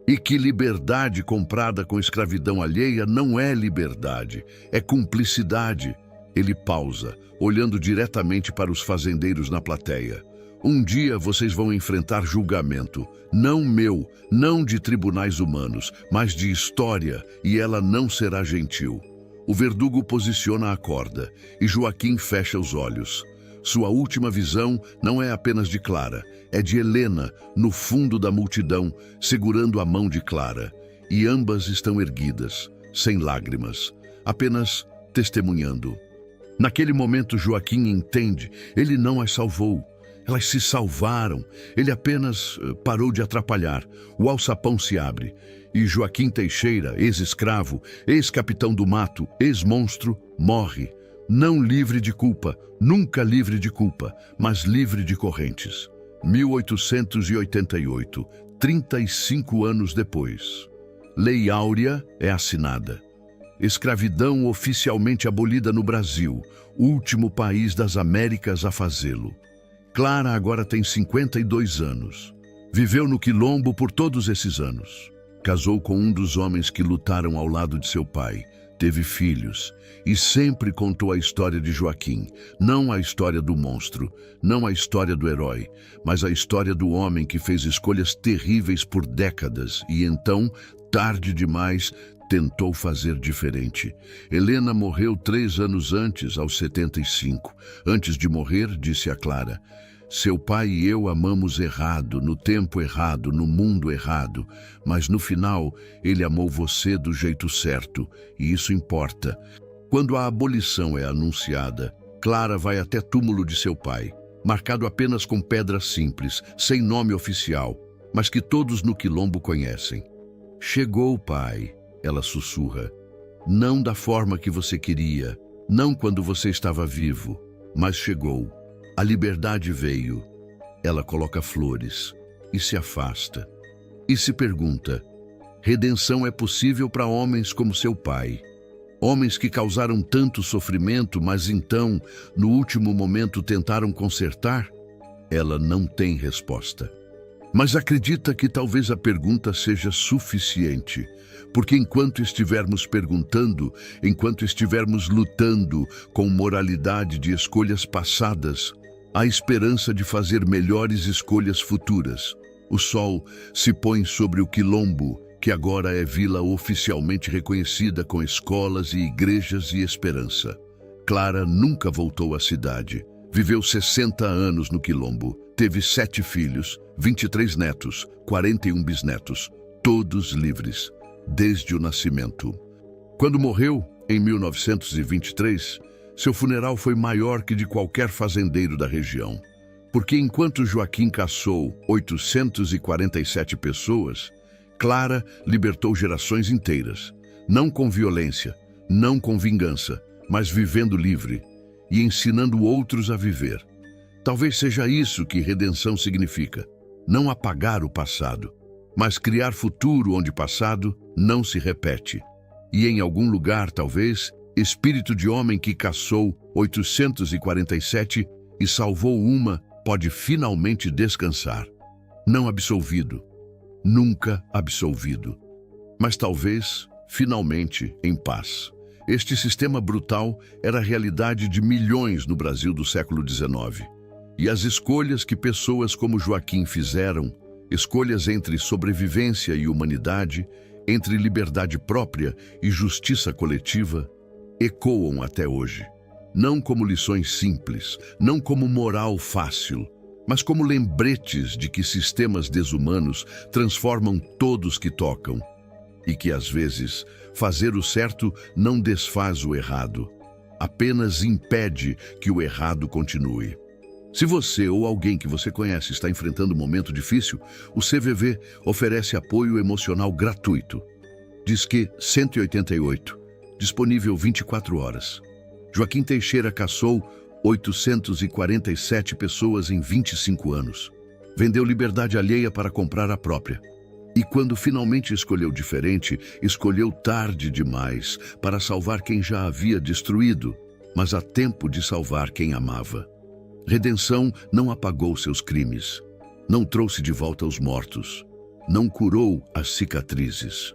[SPEAKER 1] E que liberdade comprada com escravidão alheia não é liberdade, é cumplicidade. Ele pausa, olhando diretamente para os fazendeiros na plateia. Um dia vocês vão enfrentar julgamento, não meu, não de tribunais humanos, mas de história, e ela não será gentil. O verdugo posiciona a corda e Joaquim fecha os olhos. Sua última visão não é apenas de Clara, é de Helena, no fundo da multidão, segurando a mão de Clara. E ambas estão erguidas, sem lágrimas, apenas testemunhando. Naquele momento Joaquim entende, ele não as salvou. Elas se salvaram, ele apenas parou de atrapalhar. O alçapão se abre. E Joaquim Teixeira, ex-escravo, ex-capitão do mato, ex-monstro, morre. Não livre de culpa, nunca livre de culpa, mas livre de correntes. 1888, 35 anos depois. Lei Áurea é assinada. Escravidão oficialmente abolida no Brasil, último país das Américas a fazê-lo. Clara agora tem 52 anos. Viveu no quilombo por todos esses anos. Casou com um dos homens que lutaram ao lado de seu pai. Teve filhos e sempre contou a história de Joaquim. Não a história do monstro, não a história do herói, mas a história do homem que fez escolhas terríveis por décadas e então, tarde demais, tentou fazer diferente. Helena morreu 3 anos antes, aos 75. Antes de morrer, disse a Clara, seu pai e eu amamos errado, no tempo errado, no mundo errado, mas no final ele amou você do jeito certo, e isso importa. Quando a abolição é anunciada, Clara vai até túmulo de seu pai, marcado apenas com pedras simples, sem nome oficial, mas que todos no quilombo conhecem. Chegou, pai, ela sussurra. Não da forma que você queria, não quando você estava vivo, mas chegou. A liberdade veio. Ela coloca flores e se afasta. E se pergunta, redenção é possível para homens como seu pai? Homens que causaram tanto sofrimento, mas então, no último momento, tentaram consertar? Ela não tem resposta. Mas acredita que talvez a pergunta seja suficiente, porque enquanto estivermos perguntando, enquanto estivermos lutando com moralidade de escolhas passadas, há esperança de fazer melhores escolhas futuras. O sol se põe sobre o quilombo, que agora é vila oficialmente reconhecida com escolas e igrejas e esperança. Clara nunca voltou à cidade. Viveu 60 anos no quilombo. Teve 7 filhos, 23 netos, 41 bisnetos, todos livres, desde o nascimento. Quando morreu, em 1923, seu funeral foi maior que de qualquer fazendeiro da região. Porque enquanto Joaquim caçou 847 pessoas, Clara libertou gerações inteiras, não com violência, não com vingança, mas vivendo livre e ensinando outros a viver. Talvez seja isso que redenção significa: não apagar o passado, mas criar futuro onde passado não se repete. E em algum lugar, talvez, espírito de homem que caçou 847 e salvou uma pode finalmente descansar. Não absolvido, nunca absolvido, mas talvez, finalmente, em paz. Este sistema brutal era a realidade de milhões no Brasil do século XIX. E as escolhas que pessoas como Joaquim fizeram, escolhas entre sobrevivência e humanidade, entre liberdade própria e justiça coletiva, ecoam até hoje. Não como lições simples, não como moral fácil, mas como lembretes de que sistemas desumanos transformam todos que tocam. E que, às vezes, fazer o certo não desfaz o errado, apenas impede que o errado continue. Se você ou alguém que você conhece está enfrentando um momento difícil, o CVV oferece apoio emocional gratuito. Disque 188, disponível 24 horas. Joaquim Teixeira caçou 847 pessoas em 25 anos. Vendeu liberdade alheia para comprar a própria. E quando finalmente escolheu diferente, escolheu tarde demais para salvar quem já havia destruído, mas a tempo de salvar quem amava. Redenção não apagou seus crimes, não trouxe de volta os mortos, não curou as cicatrizes,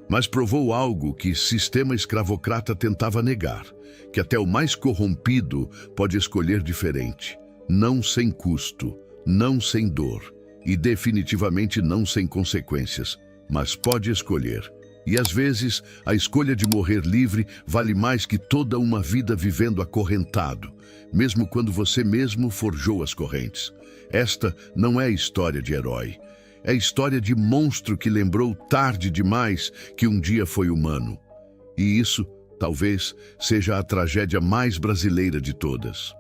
[SPEAKER 1] mas provou algo que o sistema escravocrata tentava negar, que até o mais corrompido pode escolher diferente, não sem custo, não sem dor e definitivamente não sem consequências, mas pode escolher. E às vezes, a escolha de morrer livre vale mais que toda uma vida vivendo acorrentado, mesmo quando você mesmo forjou as correntes. Esta não é história de herói. É história de monstro que lembrou tarde demais que um dia foi humano. E isso, talvez, seja a tragédia mais brasileira de todas.